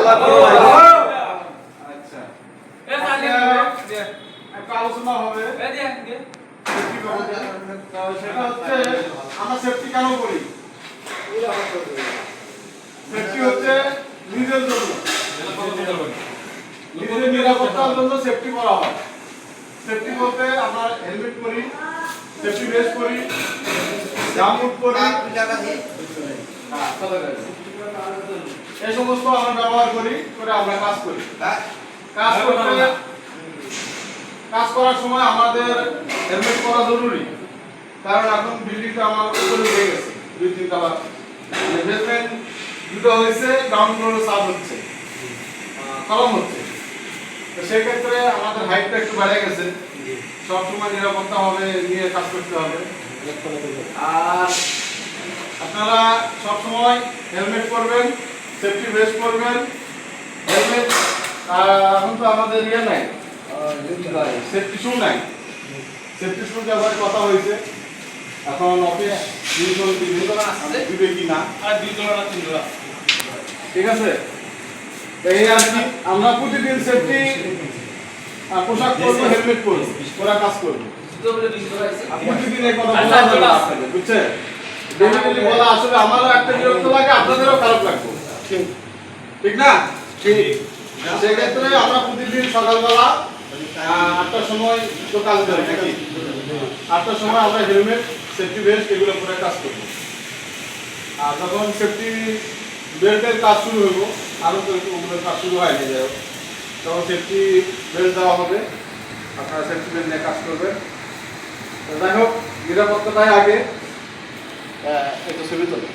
ইনশাআল্লাহ করব। আচ্ছা এ তাহলে একটা আলোচনা হবে এ দিয়ে দিয়ে সেফটি বাবদে। তো সেটা হচ্ছে আমরা সেফটি কেন করি? সেফটি হচ্ছে নিজের জন্য, নিজের নিরাপত্তার জন্য সেফটি করা হয়। সেফটি বলতে আমরা হেলমেট পরি, সেফটি ভেস্ট পরি, জামবুট পরি, এই সমস্ত আমরা ব্যবহার করি, করে আমরা কাজ করি। কাজ করার সময় আমাদের হেলমেট পরা জরুরি, কারণ এখন বিল্ডিংটা আমার উপরে উঠে গেছে, 2-3 তলা বেসমেন্ট দুটো হয়েছে, গ্রাউন্ড ফ্লোরে সাব হচ্ছে, কলম হচ্ছে। তো সেই ক্ষেত্রে আমাদের হাইটটা একটু বেড়ে গেছে, সবসময় নিরাপত্তা হবে নিয়ে কাজ করতে হবে। আর আপনারা সবসময় হেলমেট পরবেন, সেফটি ভেস্ট পরবেন। হেলমেট এখন তো আমাদের ইয়ে নাই, সেফটি শু নাই। সেফটি শু ব্যবহারের কথা হয়েছে, এখন অফিস দিবে কি না, আর 2 ডলার না 3 ডলার ঠিক আছে। এই আর কি, আমরা প্রতিদিন সেফটি পোশাক পরবো, হেলমেট পরবো, ওরা কাজ করবো। প্রতিদিন এই কথা বলা যাবে না আপনাদের, বুঝছেন? ডেলি বলা আসলে আমারও একটা বিরক্ত লাগে, আপনাদেরও খারাপ লাগবে, ঠিক না? সেক্ষেত্রে আমরা প্রতিদিন সকালবেলা 8টার সময় তো কাজ করি নাকি, 8টার সময় আমরা হেলমেট, সেফটি বেল্ট এগুলো পরে কাজ করবো। আর যখন সেফটি বেল্টের কাজ শুরু হইব, আরও তো ওগুলোর কাজ শুরু হয়নি, যাই হোক, তখন সেফটি বেল্ট দেওয়া হবে, আপনারা সেফটি বেল্ট নিয়ে কাজ করবেন। যাই হোক, নিরাপত্তাটাই আগে, এটা ছবি তোলে।